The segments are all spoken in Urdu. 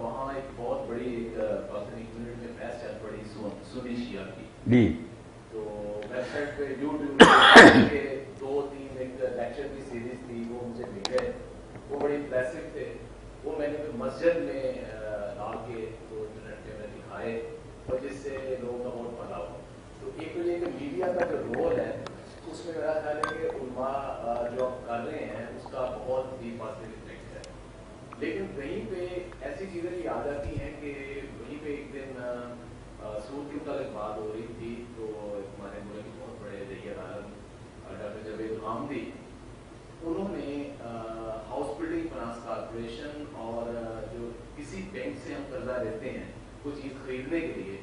وہاں ایک بہت بڑی پاکستانی کمیونٹی میں بحث چل پڑی سنی شیعہ کی جی، تو ویب سائٹ پہ یوٹیوب کے 2-3 ایک لیکچر کی سیریز تھی، وہ مجھے مل گئے، وہ بڑی امپریسو تھے. وہ میں نے پھر مسجد میں لا کے تو انٹرنیٹ پہ میں دکھائے اور جس سے لوگوں کا بہت بھلا ہوا. تو ایک تو یہ کہ میڈیا کا جو رول ہے اس میں میرا خیال ہے کہ علماء جو آپ کر رہے ہیں اس کا بہت ہی پازیٹیو افیکٹ ہے. لیکن کہیں پہ ایسی چیزیں بھی آ جاتی ہیں کہ وہیں پہ ایک دن سود کے متعلق بات ہو رہی تھی تو ہمارے ملک کے بہت بڑے ذریعہ عالم ڈاکٹر جاوید الحامدی انہوں نے ہاؤس بلڈنگ فائنانس کارپوریشن اور جو کسی بینک سے ہم قرضہ لیتے ہیں کوئی چیز خریدنے کے لیے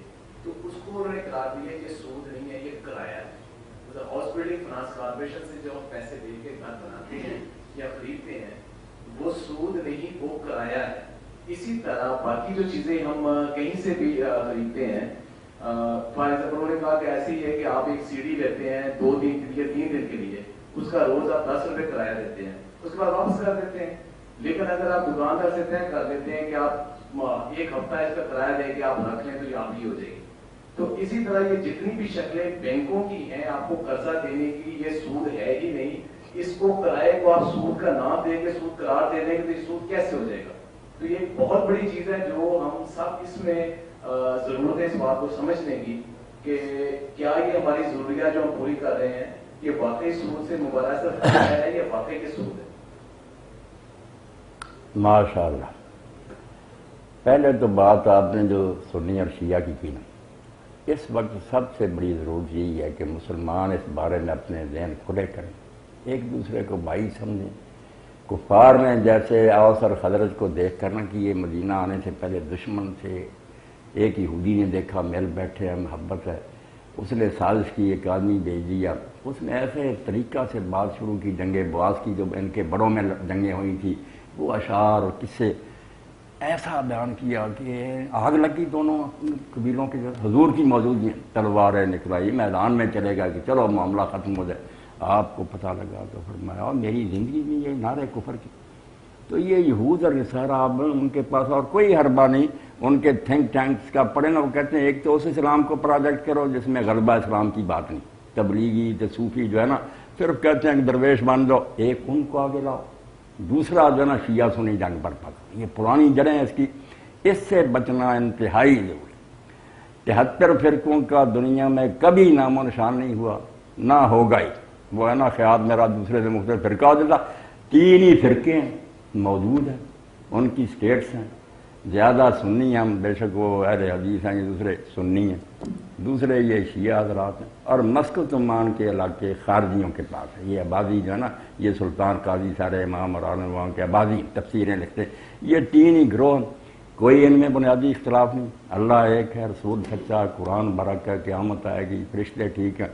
تو اس کو انہوں نے قرار دیا کہ یہ سود نہیں ہے، یہ کرایہ ہے. مطلب ہاؤس بلڈنگ فائنانس کارپوریشن سے جو ہم پیسے دے کے گھر بناتے ہیں یا خریدتے ہیں وہ سود نہیں، وہ کرایہ ہے. اسی طرح باقی جو چیزیں ہم کہیں سے بھی خریدتے ہیں، فار ایگزامپل انہوں نے کہا کہ ایسی ہے کہ آپ ایک سی ڈی لیتے ہیں 2 دن کے لیے 3 دن کے لیے، اس کا روز آپ 10 روپے کرایہ دیتے ہیں، اس کے بعد واپس کر دیتے ہیں. لیکن اگر آپ دکاندار سے طے کر دیتے ہیں کہ آپ 1 ہفتہ اس کا کرایہ دے کے آپ رکھ لیں تو یہ آپ ہی ہو جائے گی. تو اسی طرح یہ جتنی بھی شکلیں بینکوں کی ہیں آپ کو قرضہ دینے کی، یہ سود ہے ہی نہیں. اس کو کرائے کو آپ سود کا نام دے کے سود قرار دے دیں گے تو یہ سود کیسے ہو جائے گا؟ تو یہ ایک بہت بڑی چیز ہے جو ہم سب اس میں ضرورت ہے اس بات کو سمجھنے کی کہ کیا یہ ہماری ضروریات جو ہم پوری کر رہے ہیں یہ واقعی سود سے مبارزت ہے یا واقعی کے سود ہے؟ ماشاء اللہ. پہلے تو بات آپ نے جو سنی اور شیعہ کی نا، اس وقت سب سے بڑی ضرورت یہی ہے کہ مسلمان اس بارے میں اپنے ذہن کھلے کریں، ایک دوسرے کو بھائی سمجھیں. کفار نے جیسے اوس اور خزرج کو دیکھ کر نا کہ یہ مدینہ آنے سے پہلے دشمن تھے، ایک یہودی نے دیکھا مل بیٹھے ہیں محبت ہے، اس نے سازش کی، ایک آدمی بھیج دیا، اس نے ایسے طریقہ سے بات شروع کی. جنگ بواس کی جو ان کے بڑوں میں جنگیں ہوئی تھی وہ اشعار اور قصے ایسا بیان کیا کہ آگ لگی دونوں قبیلوں کے. حضور کی موجودگی، تلواریں نکلائی، میدان میں چلے گا کہ چلو معاملہ ختم ہو جائے. آپ کو پتہ لگا تو فرمایا میری زندگی میں یہ نعرے کفر کی. تو یہ یہود اور نصارہ اب ان کے پاس اور کوئی حربہ نہیں. ان کے تھنک ٹینکس کا پڑھے نا، وہ کہتے ہیں ایک تو اس اسلام کو پروجیکٹ کرو جس میں غلبہ اسلام کی بات نہیں، تبلیغی صوفی جو ہے نا صرف کہتے ہیں کہ درویش بن دو، ایک ان کو آگے لاؤ، دوسرا جو ہے نا شیعہ سنی جنگ برپا کرو. یہ پرانی جڑیں ہیں اس کی، اس سے بچنا انتہائی ضروری. 73 فرقوں کا دنیا میں کبھی نام و نشان نہیں ہوا، نہ ہوگا ہی. وہ ہے نا خیال میرا دوسرے سے مختلف فرقہ ہو جاتا. 3 ہی فرقے موجود ہیں، ان کی سٹیٹس ہیں. زیادہ سنی ہم، بے شک وہ اہل حدیث ہیں، یہ دوسرے سنی ہیں، دوسرے یہ شیعہ حضرات ہیں. اور مسکت عمان کے علاقے خارجیوں کے پاس ہے. یہ آبادی جو ہے نا، یہ سلطان قاضی سارے امام اور عالم وہاں کے آبادی تفسیریں لکھتے. یہ 3 ہی گروہ، کوئی ان میں بنیادی اختلاف نہیں. اللہ ایک ہے، رسول سچا، قرآن برک ہے، قیامت آئے گی، فرشتے ٹھیک ہیں،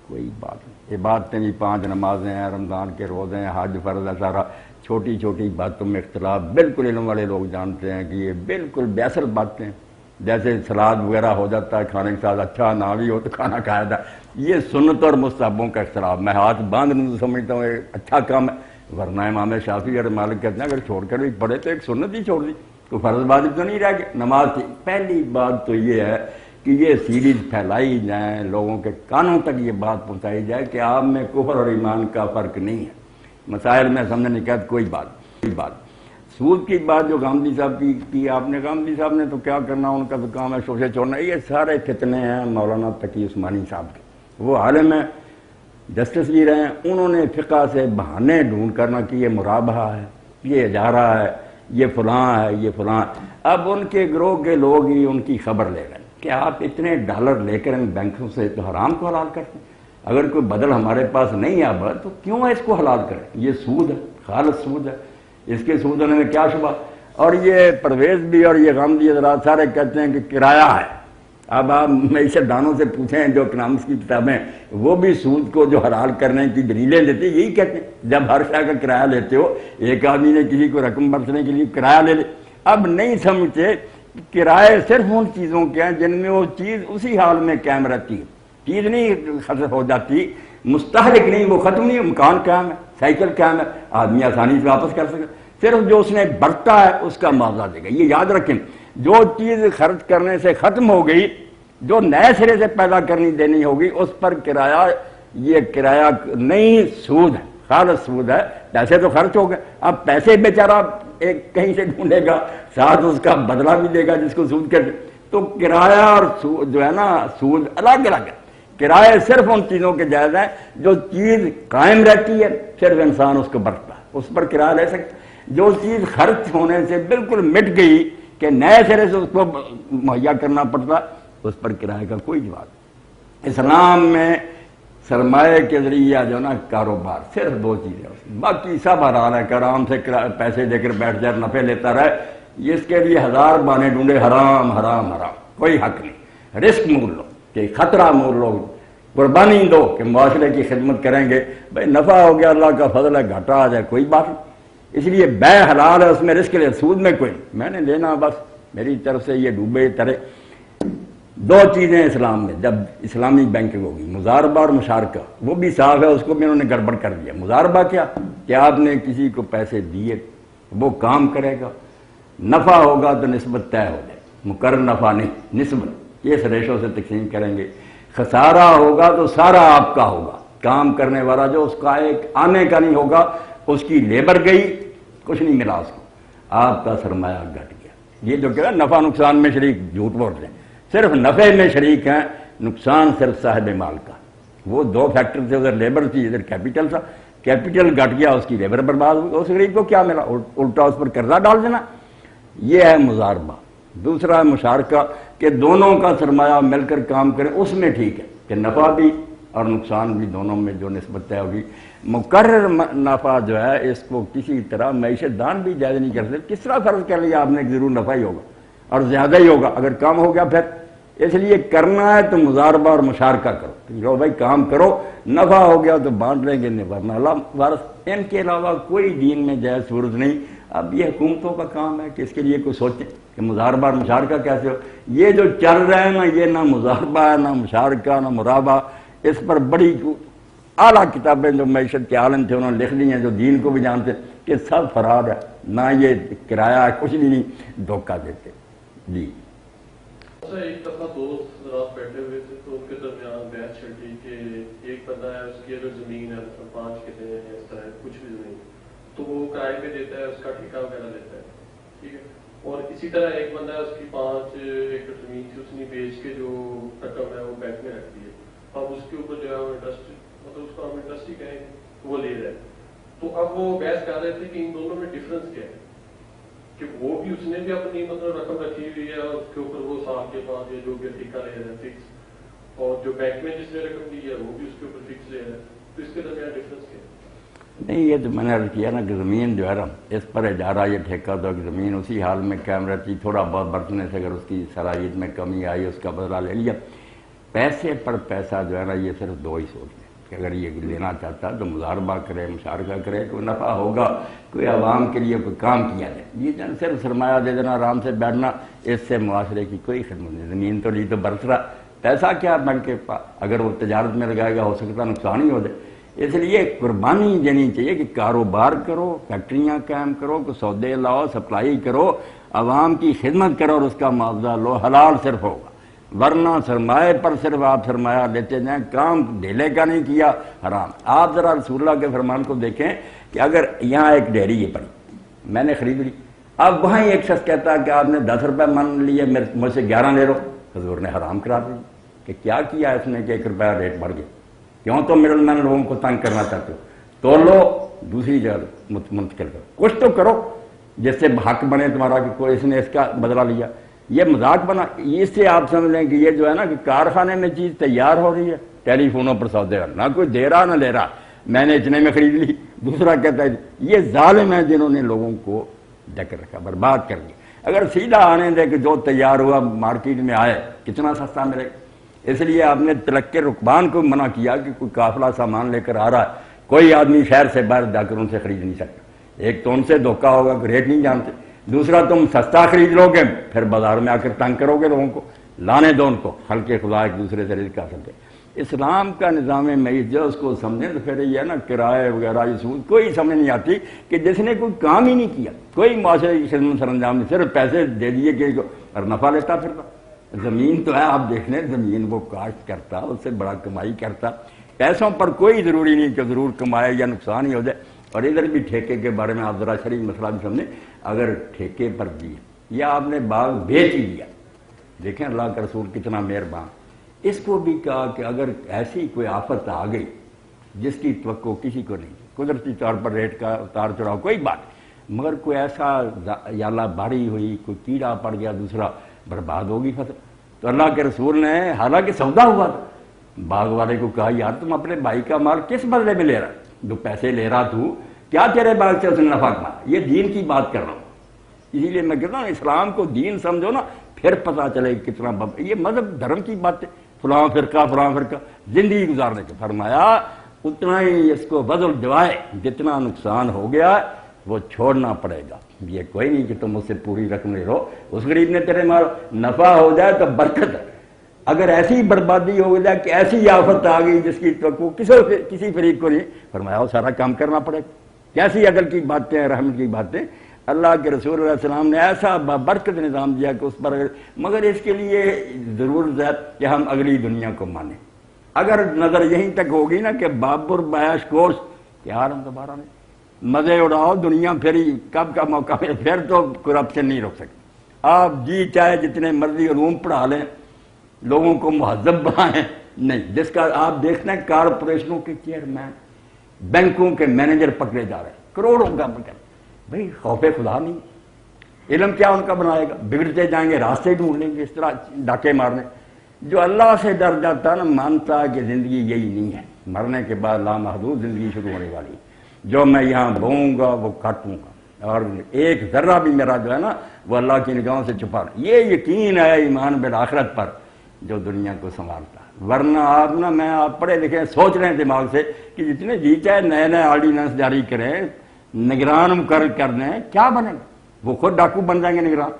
کوئی بات نہیں. عبادتیں بھی 5 نمازیں ہیں، رمضان کے روزے ہیں، حج فرض ہے سارا. چھوٹی چھوٹی باتوں میں اختلاف بالکل علم والے لوگ جانتے ہیں کہ یہ بالکل بیسل باتیں ہیں. جیسے سلاد وغیرہ ہو جاتا ہے کھانے کے ساتھ، اچھا نہ بھی ہو تو کھانا کھایا جائے. یہ سنت اور مستحبوں کا اختلاف. میں ہاتھ باندھنے تو سمجھتا ہوں ایک اچھا کام ہے، ورنہ امام شافعی اور مالک کہتے ہیں اگر چھوڑ کر بھی پڑھے تو ایک سنت ہی چھوڑ دی، تو فرض واجب تو نہیں رہ گیا. نماز کی پہلی بات تو یہ ہے کہ یہ سیریز پھیلائی جائیں، لوگوں کے کانوں تک یہ بات پہنچائی جائے کہ آپ میں کفر اور ایمان کا فرق نہیں ہے. مسائل میں سمجھنے کی کوئی بات. سود کی بات جو گاندھی صاحب کی آپ نے، گاندھی صاحب نے تو کیا کرنا، ان کا تو کام ہے شوشے چھوڑنا. یہ سارے فتنے ہیں مولانا تقی عثمانی صاحب کے. وہ عالم ہیں، جسٹس بھی رہے ہیں. انہوں نے فقہ سے بہانے ڈھونڈ کرنا کہ یہ مرابحہ ہے، یہ اجارہ ہے، یہ فلاں ہے، یہ فلاں. اب ان کے گروہ کے لوگ ہی ان کی خبر لے گئے کہ آپ اتنے ڈالر لے کر ان بینکوں سے تو حرام کو حلال کرتے ہیں. اگر کوئی بدل ہمارے پاس نہیں اب تو کیوں اس کو حلال کریں؟ یہ سود ہے، خالص سود ہے. اس کے سود ہونے میں کیا شبہ. اور یہ پرویز بھی اور یہ گاندھی حضرات سارے کہتے ہیں کہ کرایہ ہے. اب آپ معیشت دانوں سے پوچھیں جو اکنامکس کی کتابیں، وہ بھی سود کو جو حلال کرنے کی دلیلیں دیتے یہی کہتے ہیں. جب ہر شے کا کرایہ لیتے ہو، ایک آدمی نے کسی کو رقم برسنے کے لیے کرایہ لے لے. اب نہیں سمجھتے کرائے صرف ان چیزوں کے ہیں جن میں وہ چیز اسی حال میں قائم رہتی ہے. چیز نہیں ختم ہو جاتی، مستحرک نہیں، وہ ختم نہیں، مکان قائم ہے، سائیکل قائم ہے، آدمی آسانی سے واپس کر سکے. صرف جو اس نے برتا ہے اس کا معاوضہ دے گا. یہ یاد رکھیں, جو چیز خرچ کرنے سے ختم ہو گئی, جو نئے سرے سے پیدا کرنی دینی ہوگی, اس پر کرایہ, یہ کرایہ نہیں, سود ہے, خالص سود ہے. پیسے تو خرچ ہو گئے, اب پیسے بیچارہ ایک کہیں سے ڈھونڈے گا, ساتھ اس کا بدلہ بھی دے گا جس کو سود کہتے. تو کرایہ اور سود جو ہے نا, سود الگ الگ ہے. کرایہ صرف ان چیزوں کے جائز ہیں جو چیز قائم رہتی ہے, صرف انسان اس کو برتتا ہے, اس پر کرایہ لے سکتا. جو چیز خرچ ہونے سے بالکل مٹ گئی کہ نئے سرے سے اس کو مہیا کرنا پڑتا, اس پر کرایہ کا کوئی جواب نہیں. اسلام میں سرمایہ کے ذریعہ جو نا کاروبار صرف دو چیزیں, باقی سب حرام ہے. کہ آرام سے پیسے دے کر بیٹھ جائے, نفع لیتا رہے, اس کے لیے ہزار بہانے ڈھونڈے, حرام حرام حرام, کوئی حق نہیں. رسک مول لو کہ خطرہ مول لو, قربانی دو کہ معاشرے کی خدمت کریں گے. بھائی نفع ہو گیا, اللہ کا فضل ہے, گھاٹا آ جائے کوئی بات نہیں. اس لیے بے حلال ہے, اس میں رسک لے, سود میں کوئی نہیں. میں نے لینا بس میری طرف سے یہ ڈوبے ترے. دو چیزیں اسلام میں, جب اسلامی بینکنگ ہوگی, مضاربہ اور مشارکہ, وہ بھی صاف ہے, اس کو بھی انہوں نے گڑبڑ کر دیا. مضاربہ کیا کہ آپ نے کسی کو پیسے دیے, وہ کام کرے گا, نفع ہوگا تو نسبت طے ہو جائے, مقرر نفع نہیں, نسبت اس ریشو سے تقسیم کریں گے. خسارہ ہوگا تو سارا آپ کا ہوگا, کام کرنے والا جو اس کا ایک آنے کا نہیں ہوگا, اس کی لیبر گئی, کچھ نہیں ملا اس کو, آپ کا سرمایہ گھٹ گیا. یہ جو کہ نفع نقصان میں شریک, جھوٹ بول رہے ہیں, صرف نفع میں شریک ہیں, نقصان صرف صاحب مال کا. وہ دو فیکٹر تھے, ادھر لیبر تھی, ادھر کیپٹل تھا. کیپٹل گھٹ گیا, اس کی لیبر برباد ہوئی, اس غریب کو کیا ملا, الٹا اس پر قرضہ ڈال دینا. یہ ہے مضاربہ. دوسرا ہے مشارکہ کہ دونوں کا سرمایہ مل کر کام کریں, اس میں ٹھیک ہے کہ نفع بھی اور نقصان بھی دونوں میں جو نسبت طے ہوگی. مقرر نفع جو ہے اس کو کسی طرح معیشت دان بھی جائز نہیں کر سکتے. کس طرح فرض کر لیا آپ نے کہ ضرور نفع ہی ہوگا اور زیادہ ہی ہوگا, اگر کم ہو گیا پھر. اس لیے کرنا ہے تو مضاربہ اور مشارکہ کرو, لو بھائی کام کرو, نفع ہو گیا تو بانٹ لیں گے, ورنہ اللہ وارث. ان کے علاوہ کوئی دین میں جائز صورت نہیں. اب یہ حکومتوں کا کام ہے کہ اس کے لیے کوئی سوچیں کہ مضاربہ اور مشارکہ کیسے ہو. یہ جو چل رہا ہے نا, یہ نہ مضاربہ ہے, نہ مشارکہ, نہ مرابہ. اس پر بڑی اعلیٰ کتابیں جو معیشت کے عالم تھے انہوں نے لکھ دی ہیں, جو دین کو بھی جانتے کہ سب فرار ہے, نہ یہ کرایہ کچھ بھی نہیں, دھوکہ دیتے. جی ایک دفعہ دوست رات بیٹھے ہوئے تھے تو ان کے درمیان بحث چھڑی کہ ایک بندہ ہے, اس کی اگر زمین ہے, 5 کلے ہیں, اس طرح کچھ بھی زمین, تو وہ کرائے پہ دیتا ہے, اس کا ٹھیکہ وغیرہ لیتا ہے, ٹھیک ہے. اور اسی طرح ایک بندہ ہے, اس کی 5 ایکڑ زمین تھی, اس نے بیچ کے جو رقم ہے وہ بینک میں رکھ دی ہے. اب اس کے اوپر جو ہے وہ انٹرسٹ, مطلب اس کو ہم انٹرسٹ ہی کہیں وہ لے رہے ہیں. تو اب وہ بحث کر رہے تھے کہ ان دونوں میں ڈفرنس کیا ہے, کہ وہ بھی, اس نے بھی اپنی مطلب رقم رکھی ہوئی ہے, اور اس کے اوپر وہ سال کے بعد یا جو بھی ٹھیکہ لے رہے ہیں فکس, اور جو بینک میں جس نے رقم لی ہے وہ بھی اس کے اوپر فکس لے رہے ہیں. تو اس کے درمیان ڈفرنس کیا ہے؟ نہیں, یہ تو میں نے عرض کیا نا کہ زمین جو ہے نا, اس پر اجارہ یہ ٹھیکہ تو کہ زمین اسی حال میں قائم رہتی, تھوڑا بہت برتنے سے اگر اس کی صلاحیت میں کمی آئی, اس کا بدلہ لے لیا. پیسے پر پیسہ جو ہے نا, یہ صرف دو ہی سوچ ہیں کہ اگر یہ لینا چاہتا ہے تو مضاربہ کرے, مشارکہ کرے, کوئی نفع ہوگا, کوئی عوام کے لیے کوئی کام کیا جائے. یہ صرف سرمایہ دے دینا, آرام سے بیٹھنا, اس سے معاشرے کی کوئی خدمت نہیں. زمین تو لی تو برس رہا, پیسہ کیا بینک کے پاس, اگر وہ تجارت میں لگائے گا ہو سکتا نقصان ہی ہو جائے. اس لیے قربانی دینی چاہیے کہ کاروبار کرو, فیکٹریاں قائم کرو, کہ سودے لاؤ, سپلائی کرو, عوام کی خدمت کرو, اور اس کا معاوضہ لو, حلال صرف ہوگا. ورنہ سرمایہ پر صرف آپ سرمایہ لیتے جائیں, کام ڈھیلے کا نہیں کیا, حرام. آپ ذرا رسول اللہ کے فرمان کو دیکھیں کہ اگر یہاں ایک ڈیری ہے پڑی, میں نے خرید لی, اب وہاں ایک شخص کہتا ہے کہ آپ نے 10 روپے من لیے, مجھ سے 11 لے لو, حضور نے حرام کرا دی. کہ کیا کیا اس نے کہ 1 روپیہ ریٹ بڑھ گیا, کیوں تو مڈل مین لوگوں کو تنگ کرنا چاہتے ہو, تو لو دوسری جگہ منتقل کرو, کچھ تو کرو جس سے حق بنے تمہارا کہ کوئی اس نے اس کا بدلہ لیا. یہ مذاق بنا. اس سے آپ سمجھ لیں کہ یہ جو ہے نا کہ کارخانے میں چیز تیار ہو رہی ہے, ٹیلی فونوں پر سودے, نہ کوئی دے رہا نہ لے رہا, میں نے اتنے میں خرید لی, دوسرا کہتا ہے. یہ ظالم ہیں جنہوں نے لوگوں کو ڈک رکھا, برباد کر دیا. اگر سیدھا آنے دے کہ جو تیار ہوا مارکیٹ میں آئے, کتنا سستا ملے. اس لیے آپ نے تلقی رکبان کو منع کیا کہ کوئی قافلہ سامان لے کر آ رہا ہے, کوئی آدمی شہر سے باہر جا کر ان سے خرید نہیں سکتا. ایک تو ان سے دھوکہ ہوگا کہ ریٹ نہیں جانتے, دوسرا تم سستا خرید لو گے, پھر بازار میں آ کر تنگ کرو گے لوگوں کو, لانے دو ان کو, خلق خدا ایک دوسرے سے رزق حاصل کرے. اسلام کا نظام معیشت جو اس کو سمجھیں تو پھر یہ ہے نا کرائے وغیرہ یہ سود کوئی سمجھ نہیں آتی کہ جس نے کوئی کام ہی نہیں کیا، کوئی معاشرے کی خدمت سر انجام نہیں، صرف پیسے دے دیے کہ اور نفع لیتا پھرتا۔ زمین تو ہے، آپ دیکھ لیں زمین وہ کاشت کرتا، اس سے بڑا کمائی کرتا، پیسوں پر کوئی ضروری نہیں کہ ضرور کمائے یا نقصان ہی ہو جائے۔ اور ادھر بھی ٹھیکے کے بارے میں آپ ذرا شریف مسئلہ بھی سمجھیں، اگر ٹھیکے پر دیے یا آپ نے باغ بیچ ہی دیا، دیکھیں اللہ کا رسول کتنا مہربان، اس کو بھی کہا کہ اگر ایسی کوئی آفت آ گئی جس کی توقع کسی کو نہیں، قدرتی طور پر ریٹ کا اتار چڑھاؤ کوئی بات، مگر کوئی ایسا یا اللہ باری ہوئی، کوئی کیڑا پڑ گیا، دوسرا برباد ہوگی فصل، تو اللہ کے رسول نے حالانکہ سودا ہوا تھا، باغ والے کو کہا یار تم اپنے بھائی کا مال کس بدلے میں لے رہا، جو پیسے لے رہا تو کیا تیرے باغ سے اس نے نفع کمایا؟ یہ دین کی بات کر رہا ہوں، اسی لیے میں کہتا ہوں اسلام کو دین سمجھو نا، پھر پتہ چلے کتنا یہ مذہب دھرم کی بات ہے، فلاں فرقہ زندگی گزارنے کے فرمایا اتنا ہی اس کو بذل جوائے، جتنا نقصان ہو گیا وہ چھوڑنا پڑے گا، یہ کوئی نہیں کہ تم اس سے پوری رقم لے لو، اس غریب نے تیرے مال نفع ہو جائے تو برکت ہے، اگر ایسی بربادی ہو جائے کہ ایسی آفت آ گئی جس کی توقع کسی فریق کو نہیں، فرمایا وہ سارا کام کرنا پڑے گا۔ کیسی عقل کی باتیں، رحمت کی باتیں، اللہ کے رسول علیہ السلام نے ایسا برکت نظام دیا کہ اس پر، مگر اس کے لیے ضرورت ہے کہ ہم اگلی دنیا کو مانیں۔ اگر نظر یہیں تک ہوگی نا کہ بابر بیش کوش یار ہم دوبارہ نہیں مزے اڑاؤ، دنیا پھر کب کا موقع ہے، پھر تو کرپشن نہیں روک سکتے، آپ جی چاہے جتنے مرضی علوم پڑھا لیں، لوگوں کو مہذب بنائیں، نہیں، جس کا آپ دیکھتے ہیں کارپوریشنوں کے چیئرمین، بینکوں کے مینیجر پکڑے جا رہے ہیں، کروڑوں کا پکڑ، بھئی خوف خدا نہیں، علم کیا ان کا بنائے گا، بگڑتے جائیں گے، راستے ڈھونڈ لیں گے اس طرح ڈاکے مارنے۔ جو اللہ سے ڈر جاتا نا، مانتا کہ زندگی یہی نہیں ہے، مرنے کے بعد لامحدود زندگی شروع ہونے والی، جو میں یہاں بوؤں گا وہ کاٹوں گا، اور ایک ذرہ بھی میرا جو ہے نا وہ اللہ کی نگاہوں سے چھپا رہا، یہ یقین ہے ایمان بالآخرت پر جو دنیا کو سنبھالتا ہے۔ ورنہ آپ نا، میں آپ پڑھے لکھے سوچ رہے ہیں دماغ سے کہ جتنے جی چاہے نئے نئے آرڈیننس جاری کریں، نگران مقرر کر دیں، کیا بنے گا؟ وہ خود ڈاکو بن جائیں گے نگران۔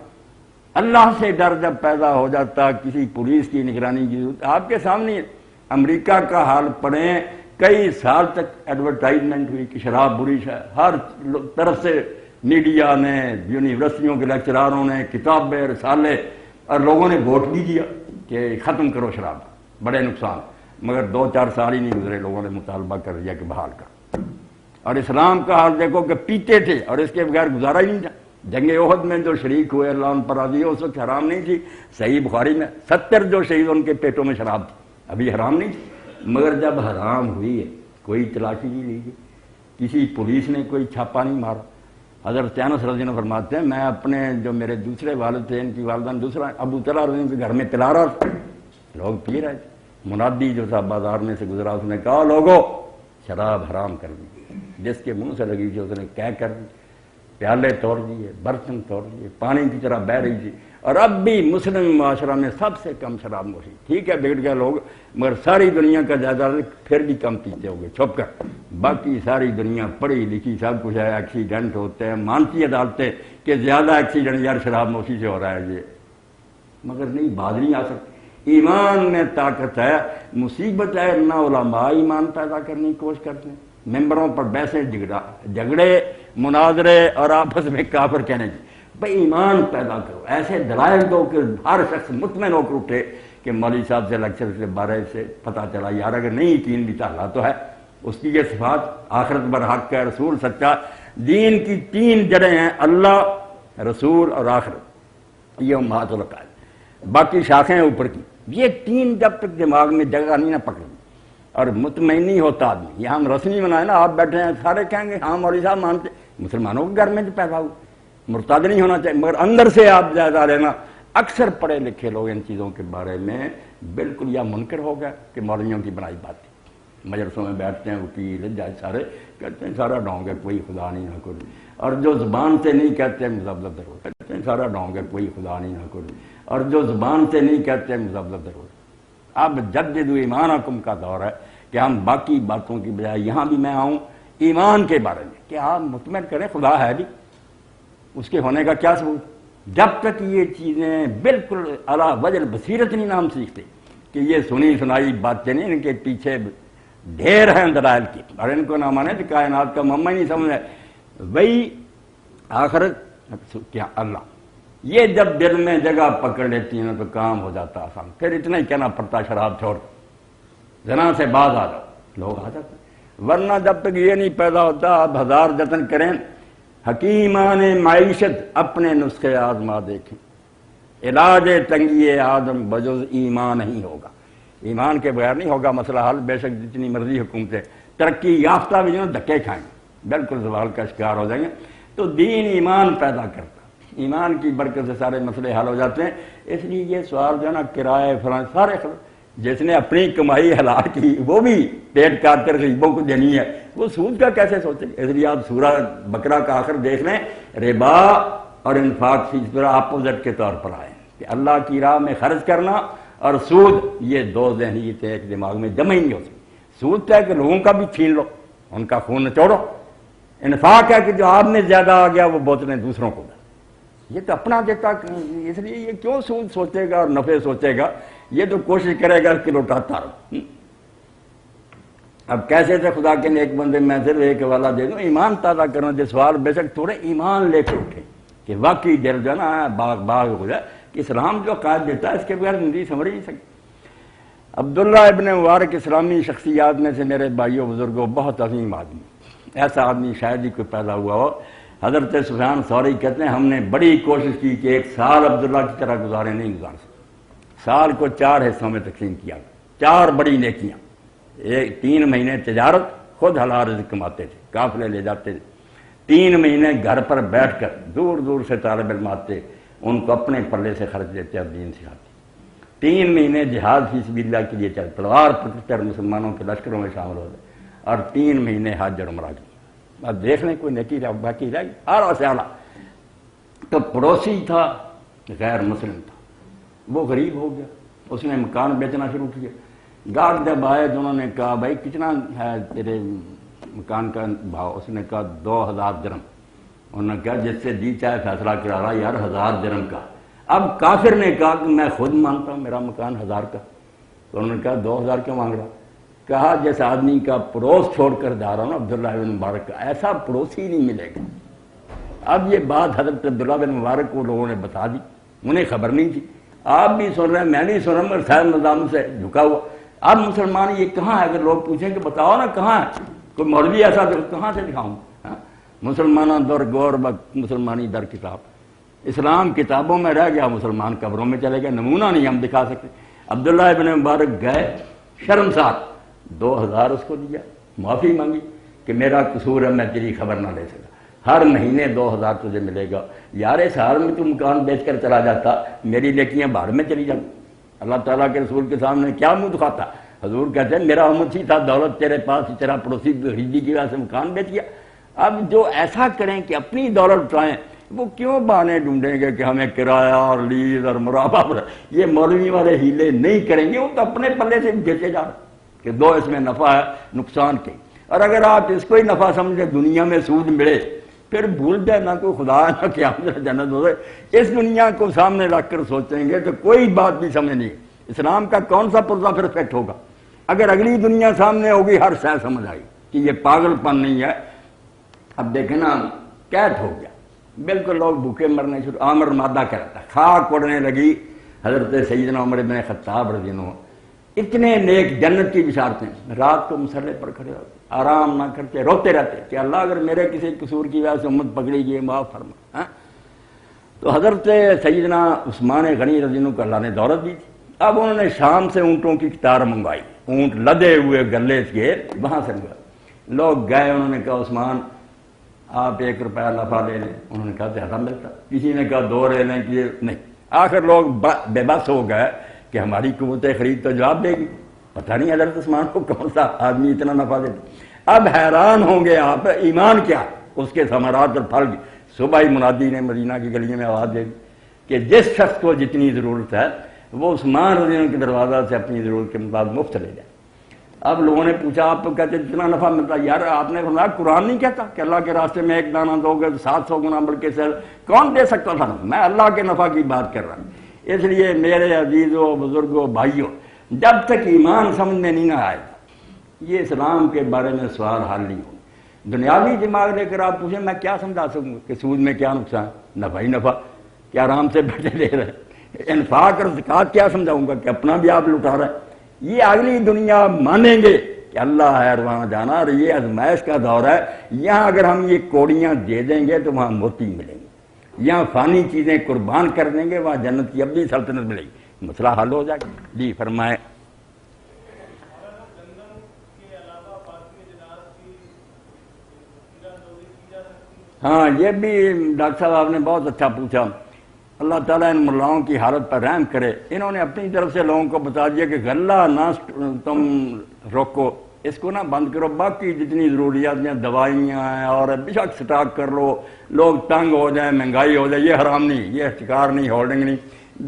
اللہ سے ڈر جب پیدا ہو جاتا، کسی پولیس کی نگرانی کی ضرورت، آپ کے سامنے امریکہ کا حال پڑھیں، کئی سال تک ایڈورٹائزمنٹ ہوئی کہ شراب بری ہے، ہر طرف سے میڈیا نے، یونیورسٹیوں کے لیکچراروں نے، کتابیں، رسالے، اور لوگوں نے ووٹ بھی دیا کہ ختم کرو شراب، بڑے نقصان، مگر 2-4 سال ہی نہیں گزرے، لوگوں نے مطالبہ کر دیا کہ بحال کر۔ اور اسلام کا حال دیکھو کہ پیتے تھے اور اس کے بغیر گزارا ہی نہیں تھا۔ جنگ احد میں جو شریک ہوئے اللہ ان پر راضی ہو، اس وقت حرام نہیں تھی، صحیح بخاری میں 70 جو شہید ان کے پیٹوں میں شراب تھی، ابھی حرام نہیں تھی، مگر جب حرام ہوئی ہے کوئی تلاشی نہیں لی گئی، کسی پولیس نے کوئی چھاپا نہیں مارا۔ حضرت انس رضی اللہ عنہ فرماتے ہیں میں اپنے جو میرے دوسرے والد تھے، ان کی والدہ نے دوسرا ابو طلحہ رضی اللہ عنہ کے گھر میں پلا رہا تھا، لوگ پی رہے تھے، منادی جو تھا بازار میں سے گزرا، اس نے کہا لوگو شراب حرام کر دی، جس کے منہ سے لگی تھی اس نے کہہ کر دی، پیالے توڑ دیے، برتن توڑ دیے، پانی کی طرح بہہ رہی تھی، اور اب بھی مسلم معاشرہ میں سب سے کم شراب نوشی، ٹھیک ہے بگڑ گئے لوگ، مگر ساری دنیا کا جائیداد پھر بھی کم پیتے ہو گئے چھپ کر، باقی ساری دنیا پڑھی لکھی سب کچھ ہے، ایکسیڈنٹ ہوتے ہیں، مانتی عدالتیں کہ زیادہ ایکسیڈنٹ یار شراب نوشی سے ہو رہا ہے یہ، مگر نہیں، باز نہیں آ سکتی۔ ایمان میں طاقت ہے، مصیبت ہے نہ علماء ایمان پیدا کرنے کی کوشش کرتے ہیں، ممبروں پر بحثیں جھگڑے مناظرے اور آپس میں کافر کہنے کی، بھائی ایمان پیدا کرو، ایسے دلائل دو کہ ہر شخص مطمئن ہو کر اٹھے کہ مولوی صاحب سے لیکچر کے بارے سے پتہ چلا یار اگر نہیں یقین بھی اللہ تو ہے، اس کی یہ صفات، آخرت برحق ہے، رسول سچا، دین کی 3 جڑیں ہیں، اللہ، رسول اور آخرت، یہ امہات العقائد، باقی شاخیں ہیں اوپر کی، یہ 3 جب تک دماغ میں جگہ نہیں نہ پکڑی اور مطمئن نہیں ہوتا آدمی، یہ ہم رسمی منائے نا، آپ بیٹھے ہیں سارے کہیں گے ہاں مولوی صاحب مانتے، مسلمانوں کے گھر میں جو پیدا ہو، مرتاد نہیں ہونا چاہیے، مگر اندر سے آپ جائزہ لینا، اکثر پڑھے لکھے لوگ ان چیزوں کے بارے میں بالکل یا منکر ہو گئے کہ مولویوں کی بنائی بات ہے، مجلسوں میں بیٹھتے ہیں وکیل جج سارے کہتے ہیں سارا ڈھونگ ہے کوئی خدا نہیں نہ کوئی، اور جو زبان سے نہیں کہتے مزبلت ضرور کہتے ہیں سارا ڈھونگ ہے کوئی خدا نہیں نہ کوئی، اور جو زبان سے نہیں کہتے مزبلت ضرور۔ اب جددوا ایمانکم کا دور ہے کہ ہم باقی باتوں کی بجائے یہاں بھی میں آؤں ایمان کے بارے میں کہ آپ مطمئن کریں خدا ہے بھی، اس کے ہونے کا کیا ثبوت؟ جب تک یہ چیزیں بالکل علی وجہ بصیرت نہیں نام سیکھتے، کہ یہ سنی سنائی باتیں نہیں، ان کے پیچھے ڈھیر ہیں دلائل کی، اور ان کو نہ مانے تو کائنات کا معمہ ہی نہیں سمجھے۔ وہی آخرت کیا اللہ، یہ جب دل میں جگہ پکڑ لیتی ہیں تو کام ہو جاتا آسان، پھر اتنا ہی کہنا پڑتا شراب چھوڑ زنا سے باز آ جاؤ، لوگ آ جاتے ہیں۔ ورنہ جب تک یہ نہیں پیدا ہوتا آپ ہزار جتن کریں، حکیمان معیشت اپنے نسخے آزما دیکھیں، علاج تنگی آدم بجز ایمان نہیں ہوگا، ایمان کے بغیر نہیں ہوگا مسئلہ حل، بے شک جتنی مرضی حکومتیں ترقی یافتہ بھی جو دھکے کھائیں بالکل زوال کا شکار ہو جائیں گے۔ تو دین ایمان پیدا کرتا، ایمان کی برکت سے سارے مسئلے حل ہو جاتے ہیں۔ اس لیے یہ سوال جو ہے نا کرائے فلاں سارے جس نے اپنی کمائی حلال کی وہ بھی پیٹ کاٹ کر غریبوں کو دینی ہے، وہ سود کا کیسے سوچیں گے؟ اس لیے آپ سورہ بقرہ کا آخر دیکھ لیں، ربا اور انفاق کی طرح اپوزٹ کے طور پر آئے کہ اللہ کی راہ میں خرچ کرنا اور سود، یہ دو ذہنیتیں ایک دماغ میں جمع ہی نہیں ہو سکتی۔ سود ہے کہ لوگوں کا بھی چھین لو، ان کا خون نچوڑو، انفاق ہے کہ جو آپ میں زیادہ آ گیا وہ بوتلیں دوسروں کو دیں، یہ تو اپنا دیتا۔ اس لیے یہ کیوں سود سوچے گا اور نفع سوچے گا، یہ تو کوشش کرے گا کہ لوٹاتا رہو۔ اب کیسے تھے خدا کے نیک بندے، میں صرف ایک حوالہ دے دوں، ایمان تازہ کرنا جو سوال بے شک تھوڑے ایمان لے کے اٹھے کہ واقعی دل جو ہے نا باغ ہو جائے کہ اسلام جو قائد دیتا ہے اس کے بغیر زندگی سمجھ نہیں سکتی۔ عبداللہ ابن مبارک اسلامی شخصیات میں سے میرے بھائیوں بزرگوں بہت عظیم آدمی، ایسا آدمی شاید ہی کوئی پیدا ہوا ہو۔ حضرت سفیان ثوری کہتے ہیں ہم نے بڑی کوشش کی کہ ایک سال عبداللہ کی طرح گزارے، نہیں گزار سکتے۔ سال کو 4 حصوں میں تقسیم کیا، 4 بڑی نیکیاں، 3 مہینے تجارت، خود حلال رزق کماتے تھے، قافلے لے جاتے تھے، 3 مہینے گھر پر بیٹھ کر دور دور سے طالب علم آتے، ان کو اپنے پلے سے خرچ دیتے اور دین سکھاتے، 3 مہینے جہاد فی سبیل اللہ کے لیے چل تلوار پکڑ کر مسلمانوں کے لشکروں میں شامل ہو گئے، اور 3 مہینے حج اور عمرہ کی۔ اب دیکھ لیں کوئی نیکی باقی رہ گئی اعلیٰ سے اعلیٰ۔ تو پڑوسی تھا غیر مسلم تھا، وہ غریب ہو گیا، اس نے مکان بیچنا شروع کیا۔ گارڈ جب آئے تو انہوں نے کہا بھائی کتنا ہے تیرے مکان کا بھاؤ؟ اس نے کہا 2000 درہم۔ انہوں نے کہا جس سے جی چاہے فیصلہ کرا رہا یار 1000 درہم کا۔ اب کافر نے کہا کہ میں خود مانتا ہوں میرا مکان 1000 کا، تو انہوں نے کہا 2000 کیوں مانگ رہا؟ کہا جس آدمی کا پڑوس چھوڑ کر جا رہا ہوں نا عبداللہ بن مبارک کا، ایسا پڑوسی نہیں ملے گا۔ اب یہ بات حضرت عبداللہ بن مبارک کو لوگوں نے بتا دی، انہیں خبر نہیں تھی، آپ بھی سن رہے ہیں میں نہیں سن رہا، مگر صاحب نظام سے جھکا ہوا۔ اب مسلمان یہ کہاں ہے؟ اگر لوگ پوچھیں کہ بتاؤ نا کہاں ہے، کوئی مولوی ایسا کہاں سے دکھاؤں؟ مسلمانوں در گور مسلمانی در کتاب، اسلام کتابوں میں رہ گیا، مسلمان قبروں میں چلے گئے، نمونہ نہیں ہم دکھا سکتے۔ عبداللہ ابن مبارک گئے شرمسار، 2000 اس کو دیا، معافی مانگی کہ میرا قصور ہے میں تیری خبر نہ لے سکا، ہر مہینے 2000 تجھے ملے گا۔ یار اس حال میں تو مکان بیچ کر چلا جاتا، میری نیکیاں باہر میں چلی جاتی، اللہ تعالیٰ کے رسول کے سامنے کیا منہ دکھاتا؟ حضور کہتے ہیں میرا امتی تھا، دولت تیرے پاس ہی، تیرا پڑوسی غریبی کی وجہ سے مکان بیچ گیا۔ اب جو ایسا کریں کہ اپنی دولت اٹھائیں، وہ کیوں بہانے ڈھونڈیں گے کہ ہمیں کرایہ اور لیز اور مرابہ، یہ مولوی والے ہیلے نہیں کریں گے، وہ تو اپنے پلے سے بیچے جا رہے کہ 2 اس میں نفع ہے نقصان کے۔ اور اگر آپ اس کو ہی نفع سمجھے دنیا میں سود ملے، پھر بھول جائے نہ کوئی خدا نہ قیامت جنت ہو جائے۔ اس دنیا کو سامنے رکھ کر سوچیں گے تو کوئی بات بھی سمجھ نہیں، اسلام کا کون سا پرزہ پھر فیکٹ ہوگا؟ اگر اگلی دنیا سامنے ہوگی ہر شے سمجھ آئی کہ یہ پاگل پن نہیں ہے۔ اب دیکھیں نا قید ہو گیا، بالکل لوگ بھوکے مرنے شروع، آمر مادہ کہتا ہے، خاک اڑنے لگی۔ حضرت سیدنا عمر بن خطاب رضی اللہ عنہ اتنے نیک جنت کی بشارتیں، رات کو مسلح پر کھڑے ہوتے، آرام نہ کرتے، روتے رہتے کہ اللہ اگر میرے کسی قصور کی وجہ سے امت پکڑی گئی معاف فرما۔ تو حضرت سیدنا عثمان غنی رضی اللہ عنہ کو اللہ نے دولت دی تھی۔ اب انہوں نے شام سے اونٹوں کی قطار منگوائی، اونٹ لدے ہوئے گلے کے وہاں سے منگوائے۔ لوگ گئے، انہوں نے کہا عثمان آپ 1 روپیہ نفع لے لیں، انہوں نے کہا زیادہ ملتا، کسی نے کہا 2 لے لیں، کہ نہیں۔ آخر لوگ بے بس ہو گئے کہ ہماری قوت خرید تو جواب دے گی، پتہ نہیں حضرت عثمان کو کون سا آدمی اتنا نفع دیتا۔ اب حیران ہوں گے آپ، ایمان کیا اس کے ثمرات اور پھل۔ صبح ہی منادی نے مدینہ کی گلیوں میں آواز دے دی کہ جس شخص کو جتنی ضرورت ہے وہ عثمان رضی اللہ عنہ کے دروازہ سے اپنی ضرورت کے مطابق مفت لے جائے۔ اب لوگوں نے پوچھا آپ کو کہتے جتنا نفع ملتا؟ یار آپ نے فرمایا قرآن نہیں کہتا کہ اللہ کے راستے میں 1 دانہ دو گے تو 700 گنا بلکہ سے کون دے سکتا تھا؟ میں اللہ کے نفع کی بات کر رہا ہوں۔ اس لیے میرے عزیزوں بزرگوں بھائیوں، جب تک ایمان سمجھ میں نہیں نہ آئے یہ اسلام کے بارے میں سوال حل نہیں ہو. دنیاوی دماغ لے کر آپ پوچھیں میں کیا سمجھا سکوں کہ سود میں کیا نقصان، نفع ہی نفع، کیا آرام سے بیٹھے لے رہے، انفاق اور زکوٰۃ کیا سمجھاؤں گا کہ اپنا بھی آپ لٹا رہا ہے. یہ اگلی دنیا مانیں گے کہ اللہ ہے وہاں جانا، اور یہ آزمائش کا دور ہے. یہاں اگر ہم یہ کوڑیاں دے دیں گے تو وہاں موتی ملیں گے، یہاں فانی چیزیں قربان کر دیں گے وہاں جنت کی ابدی سلطنت ملے گی، مسئلہ حل ہو جائے گا. جی فرمائے. ہاں یہ بھی ڈاکٹر صاحب آپ نے بہت اچھا پوچھا. اللہ تعالیٰ ان ملاؤں کی حالت پر رحم کرے. انہوں نے اپنی طرف سے لوگوں کو بتا دیا کہ غلہ نہ تم روکو، اس کو نہ بند کرو، باقی جتنی ضروریات ہیں دوائیاں ہیں اور بے شک سٹاک کر لو، لوگ تنگ ہو جائیں، مہنگائی ہو جائے، یہ حرام نہیں، یہ احتکار نہیں، ہولڈنگ نہیں،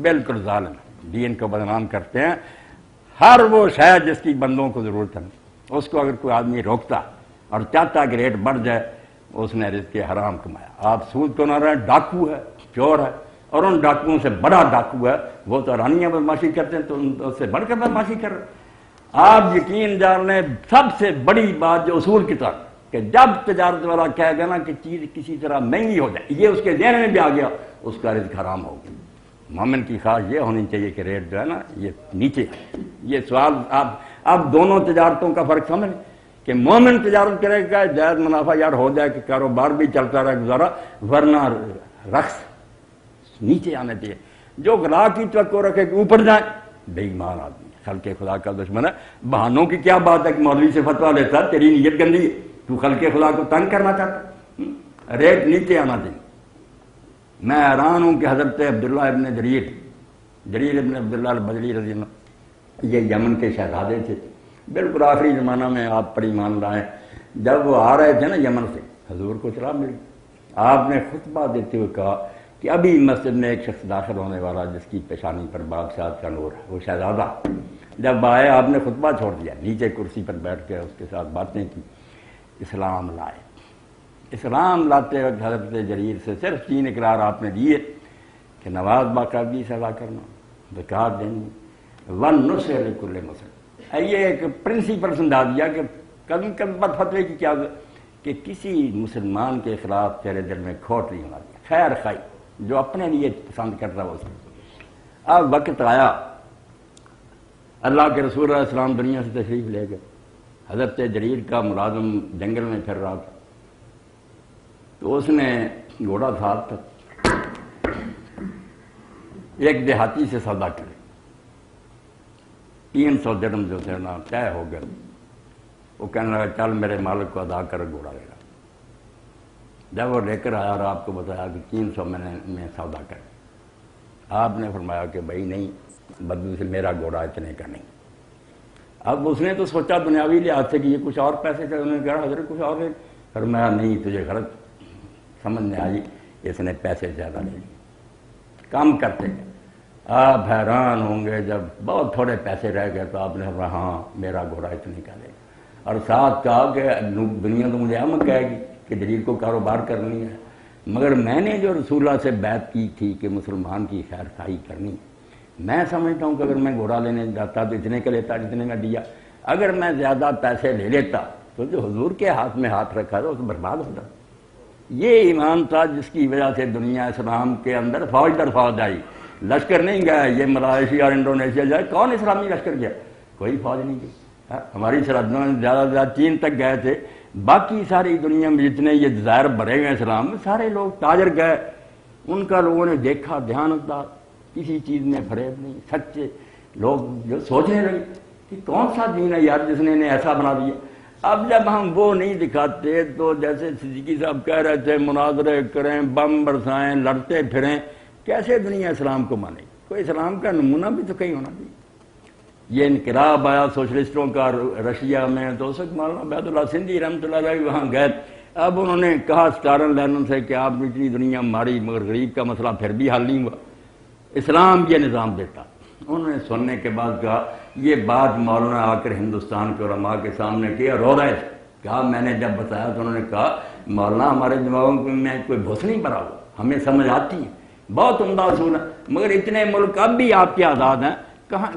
بالکل ظالم دین کو بدنام کرتے ہیں. ہر وہ شے جس کی بندوں کو ضرورت ہے اس کو اگر کوئی آدمی روکتا اور چاہتا کہ ریٹ بڑھ جائے، اس نے رزق حرام کمایا. آپ سود تو نہ رہے، ڈاکو ہے، چور ہے، اور ان ڈاکوؤں سے بڑا ڈاکو ہے، وہ تو رانیاں بدماشی کرتے ہیں تو اس سے بڑھ کر بدماشی کر رہے. آپ یقین جان لیں سب سے بڑی بات جو اصول کی طرف کہ جب تجارت والا کہے گا نا کہ چیز کسی طرح مہنگی ہو جائے، یہ اس کے ذہن میں بھی آ گیا، اس کا رزق حرام ہوگا. مومن کی خواہش یہ ہونی چاہیے کہ ریٹ جو ہے نا یہ نیچے. یہ سوال آپ دونوں تجارتوں کا فرق سمجھ کہ مومن تجارت کرے گا جائز منافع یار ہو جائے کہ کاروبار بھی چلتا رہے گزارا، ورنہ رقص نیچے آنے چاہیے. جو غلا کی توقع رکھے کہ اوپر جائیں، بے ایمان آدمی، خلق خدا کا دشمن ہے. بہانوں کی کیا بات ہے کہ مولوی سے فتویٰ لیتا، تیری نیت گندی ہے، تو خلق خدا کو تنگ کرنا چاہتا. ریٹ نیچے آنا چاہیے. میں حیران ہوں کہ حضرت عبداللہ ابن جریر ابن عبداللہ البجلی رضی اللہ، یہ یمن کے شہزادے تھے، بالکل آخری زمانہ میں آپ پر ایمان لائیں. جب وہ آ رہے تھے نا یمن سے، حضور کو اطلاع ملی. آپ نے خطبہ دیتے ہوئے کہا کہ ابھی مسجد میں ایک شخص داخل ہونے والا جس کی پیشانی پر بادشاہ کا نور ہے، وہ شہزادہ. جب آئے آپ نے خطبہ چھوڑ دیا، نیچے کرسی پر بیٹھ کے اس کے ساتھ باتیں کی، اسلام لائے. اسلام لاتے وقت حضرت جریر سے صرف 3 اقرار آپ نے دیے کہ نماز باقاعدگی سے ادا کرنا، زکوٰۃ دینی، والنصح لکل مسلم. یہ ایک پرنسپل سمجھا دیا کہ کبھی بد فتوے کی کیا کہ کسی مسلمان کے خلاف تیرے دل میں کھوٹ نہیں ہونا دیا، خیر خائی جو اپنے لیے پسند کرتا وہ. اب وقت آیا، اللہ کے رسول علیہ السلام دنیا سے تشریف لے گئے. حضرت جریر کا ملازم جنگل میں پھر رہا تھا، تو اس نے گھوڑا ساتھ تھا، ایک دیہاتی سے سودا کرے، 300 درہم جو تھے نا طے ہو گئے. وہ کہنے لگا چل میرے مالک کو ادا کر گھوڑا لے گا. جب وہ لے کر آیا اور آپ کو بتایا کہ 300 میں سودا کر، آپ نے فرمایا کہ بھائی نہیں، بدلو سے میرا گھوڑا اتنے کا نہیں. اب اس نے تو سوچا دنیاوی لحاظ سے کہ یہ کچھ اور پیسے کا، انہوں نے کہا حضرت کچھ اور ہے. فرمایا نہیں، تجھے غلط سمجھ میں آئی، اس نے پیسے زیادہ لے لیے، کام کرتے گئے. آپ حیران ہوں گے جب بہت تھوڑے پیسے رہ گئے تو آپ نے فرمایا ہاں میرا گھوڑا اتنے کا لے گا. اور ساتھ کہا کہ دنیا تو مجھے ہم کہے گی کہ جریر کو کاروبار کرنی ہے، مگر میں نے جو رسول اللہ سے بیعت کی تھی کہ مسلمان کی خیر خواہی کرنی، میں سمجھتا ہوں کہ اگر میں گھوڑا لینے جاتا تو اتنے کا لیتا جتنے میں دیا. اگر میں زیادہ پیسے لے لیتا تو جو حضور کے ہاتھ میں ہاتھ رکھا تھا وہ تو برباد ہوتا. یہ ایمان تھا جس کی وجہ سے دنیا اسلام کے اندر فوج در فوج آئی. لشکر نہیں گیا، یہ ملائیشیا اور انڈونیشیا جائے، کون اسلامی لشکر گیا؟ کوئی فوج نہیں گئی. ہماری سرحدوں میں زیادہ سے زیادہ چین تک گئے تھے، باقی ساری دنیا میں جتنے یہ جزائر بھرے ہوئے اسلام میں سارے لوگ تاجر گئے. ان کا لوگوں نے دیکھا، دیانتدار، کسی چیز میں فریب نہیں، سچے لوگ جو سوچنے لگے کہ کون سا دین ہے یار جس نے انہیں ایسا بنا دیا. اب جب ہم وہ نہیں دکھاتے تو جیسے صدیقی صاحب کہہ رہے تھے مناظرے کریں، بم برسائیں، لڑتے پھریں، کیسے دنیا اسلام کو مانے؟ کوئی اسلام کا نمونہ بھی تو کہیں ہونا چاہیے. یہ انقلاب آیا سوشلسٹوں کا رشیا میں تو اس وقت مولانا عبید اللہ سندھی رحمۃ اللہ علیہ وہاں گئے. اب انہوں نے کہا سٹارن لینن سے کہ آپ اتنی دنیا ماری مگر غریب کا مسئلہ پھر بھی حل نہیں ہوا، اسلام یہ نظام دیتا. انہوں نے سننے کے بعد کہا یہ بات مولانا آ کر ہندوستان کے علماء کے سامنے کی، رو رہے تھے. کہا میں نے جب بتایا تو انہوں نے کہا مولانا ہمارے دماغوں میں کوئی بھوس نہیں بھرا ہوا، ہمیں سمجھ آتی ہے، بہت عمدہ اصول ہے، مگر اتنے ملک اب بھی آپ کے آزاد ہیں،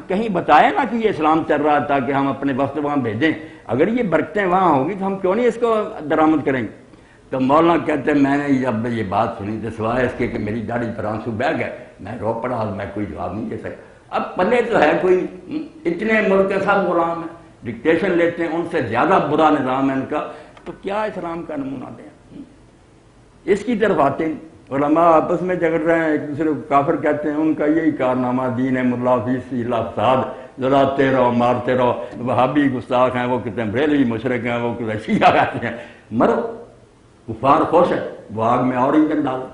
کہیں بتایا نا کہ یہ اسلام چل رہا تھا کہ ہم اپنے وقت وہاں بھیجیں. اگر یہ برکتیں وہاں ہوگی تو ہم کیوں نہیں اس کو درآمد کریں گے؟ تو مولانا کہتے ہیں میں نے جب یہ بات سنی تو سوائے اس کے کہ میری داڑھی پر آنسو بہہ گئے، میں رو پڑا، میں کوئی جواب نہیں دے سکتا. اب پلے تو ہے کوئی، اتنے ملک کے سب غلام ہیں، ڈکٹیشن لیتے ہیں، ان سے زیادہ برا نظام ہے ان کا، تو کیا اسلام کا نمونہ دیں؟ اس کی طرف آتے ہیں. علماء آپس میں جھگڑ رہے ہیں، ایک دوسرے کو کافر کہتے ہیں، ان کا یہی کارنامہ دین ہے ملا فیسی اللہ فساد، لڑاتے رہو مارتے رہو. وہابی گستاخ ہیں، وہ کہتے ہیں بریلوی مشرق ہیں، وہ کہتے ہیں شیعہ کہتے ہیں. مرو، کفار خوش ہے، وہ آگ میں اور ایندھن ڈالو.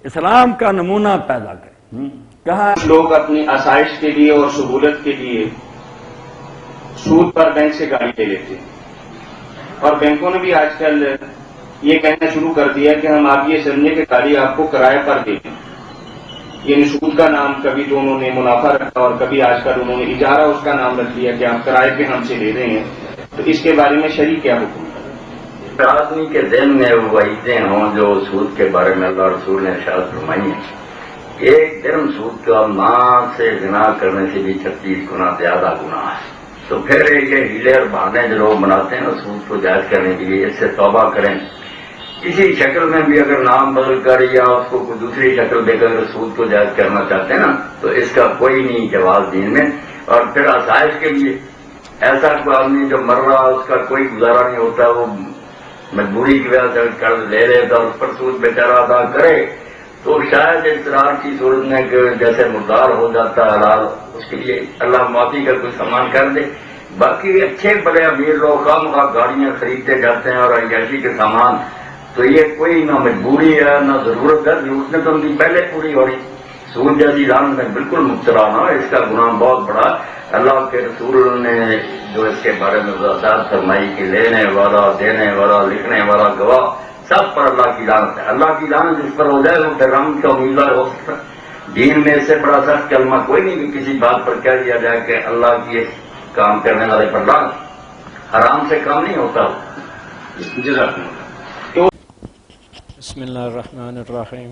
اسلام کا نمونہ پیدا کریں. کہاں لوگ اپنی آسائش کے لیے اور سہولت کے لیے سود پر بینک سے گاڑی لے لیتے ہیں، اور بینکوں نے بھی آج کل یہ کہنا شروع کر دیا کہ ہم آپ یہ سمجھیں کہ گاڑی آپ کو کرائے پر دیں. یعنی سود کا نام کبھی تو انہوں نے منافع رکھا، اور کبھی آج کل انہوں نے اجارہ اس کا نام رکھ دیا کہ آپ کرائے پہ ہم سے لے رہے ہیں. تو اس کے بارے میں شرع کیا حکم ہے؟ آدمی کے ذہن میں وعیدیں ہوں جو سود کے بارے میں اللہ رسول نے ارشاد فرمائی ہیں. ایک درم سود کا ماں سے زنا کرنے سے بھی 36 گنا زیادہ گناہ ہے. تو پھر یہ ہیلے اور بہانے جو لوگ بناتے ہیں نا سود کو جائز کرنے کے لیے، اس سے توبہ کریں. کسی شکل میں بھی اگر نام بدل کر یا اس کو کوئی دوسری شکل دے کر سود کو جائز کرنا چاہتے ہیں نا تو اس کا کوئی نہیں جواز دین میں. اور پھر آسائش کے لیے ایسا کوئی آدمی جو مر رہا اس کا کوئی گزارا نہیں ہوتا، وہ مجبوری کی وجہ سے قرض لے لیتا اور اس پر سود بیچارہ ادا کرے، تو شاید اضطرار کی صورت میں کہ جیسے مردار ہو جاتا ہے حلال، اس کے لیے اللہ معافی کا کوئی سامان کر دے. باقی اچھے بڑے امیر لوگ خواہ گاڑیاں خریدتے جاتے ہیں اور عیاشی کے سامان، تو یہ کوئی نہ مجبوری ہے نہ ضرورت ہے، ضرورت نے تو ان کی پہلے پوری ہو رہی. سود جیسی لعنت میں بالکل مبتلا نہ ہو، اس کا گناہ بہت بڑا. اللہ کے رسول نے جو اس کے بارے میں وضاحت فرمائی کہ لینے والا، دینے والا، لکھنے والا، گواہ، سب پر اللہ کی لعنت ہے. اللہ کی لعنت جس پر ہو جائے وہ پھر رحمت کا امیدوار ہو سکتا ہے. دین میں اس سے بڑا سخت کلمہ کوئی نہیں کہ کسی بات پر کہہ دیا جائے کہ اللہ کی کام کرنے والے پر لعنت. حرام سے کام نہیں ہوتا. جزاک اللہ. بسم اللہ الرحمن الرحیم.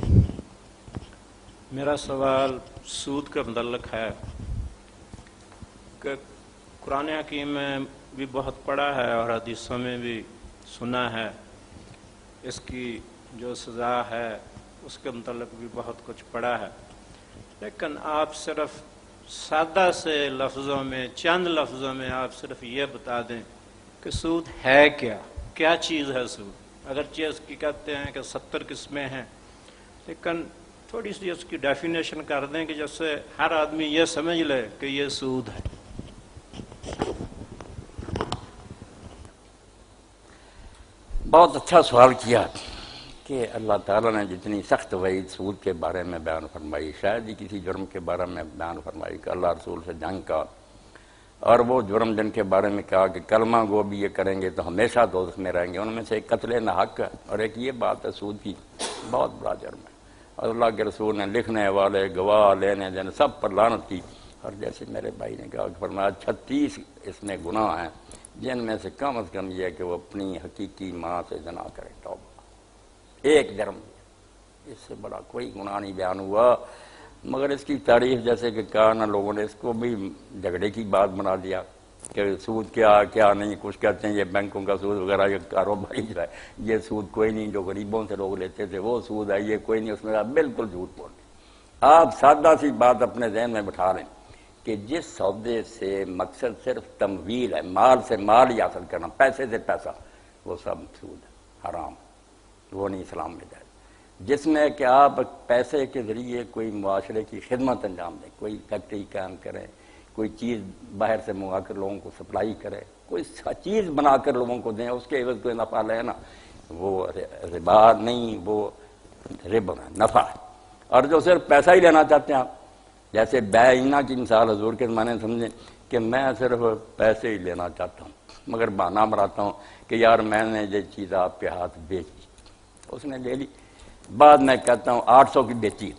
میرا سوال سود کے متعلق ہے کہ قرآن حکیم میں بھی بہت پڑھا ہے اور حدیثوں میں بھی سنا ہے، اس کی جو سزا ہے اس کے متعلق بھی بہت کچھ پڑھا ہے، لیکن آپ صرف سادہ سے لفظوں میں، چند لفظوں میں آپ صرف یہ بتا دیں کہ سود ہے کیا چیز ہے سود. اگرچہ اس کی کہتے ہیں کہ 70 قسمیں ہیں، لیکن تھوڑی سی اس کی ڈیفینیشن کر دیں کہ جس سے ہر آدمی یہ سمجھ لے کہ یہ سود ہے. بہت اچھا سوال کیا کہ اللہ تعالیٰ نے جتنی سخت وعید سود کے بارے میں بیان فرمائی، شاید ہی کسی جرم کے بارے میں بیان فرمائی کہ اللہ رسول سے جنگ کا، اور وہ جرم جن کے بارے میں کہا کہ کلمہ گو بھی یہ کریں گے تو ہمیشہ دوزخ میں رہیں گے. ان میں سے ایک قتل ناحق ہے، اور ایک یہ بات ہے سود کی بہت بڑا جرم ہے. اور اللہ کے رسول نے لکھنے والے، گواہ لینے دینے سب پر لعنت کی. اور جیسے میرے بھائی نے کہا کہ فرمایا 36 اس میں گناہ ہیں، جن میں سے کم از کم یہ ہے کہ وہ اپنی حقیقی ماں سے زنا کرے. توبہ ایک جرم، اس سے بڑا کوئی گناہ نہیں بیان ہوا. مگر اس کی تعریف جیسے کہ کہا نا لوگوں نے اس کو بھی جھگڑے کی بات بنا دیا کہ سود کیا نہیں. کچھ کہتے ہیں یہ بینکوں کا سود وغیرہ، یہ کاروباری جو ہے یہ سود کوئی نہیں، جو غریبوں سے لوگ لیتے تھے وہ سود ہے، یہ کوئی نہیں. اس میں بالکل جھوٹ بول رہے. آپ سادہ سی بات اپنے ذہن میں بٹھا لیں کہ جس سودے سے مقصد صرف تمویل ہے، مال سے مال ہی حاصل کرنا، پیسے سے پیسہ، وہ سب سود ہے، حرام، وہ نہیں اسلام میں جائے. جس میں کہ آپ پیسے کے ذریعے کوئی معاشرے کی خدمت انجام دیں، کوئی فیکٹری قائم کریں، کوئی چیز باہر سے منگا کر لوگوں کو سپلائی کرے، کوئی چیز بنا کر لوگوں کو دیں، اس کے عوض کوئی نفع لے نا، وہ ربا نہیں، وہ ربا ہے، نفع ہے. اور جو صرف پیسہ ہی لینا چاہتے ہیں آپ، جیسے بیعینہ کی مثال حضور کے زمانے میں سمجھیں کہ میں صرف پیسے ہی لینا چاہتا ہوں، مگر بہانہ بناتا ہوں کہ یار میں نے یہ چیز آپ کے ہاتھ بیچ دی. اس نے لے لی، بعد میں کہتا ہوں 800 کی بیچی.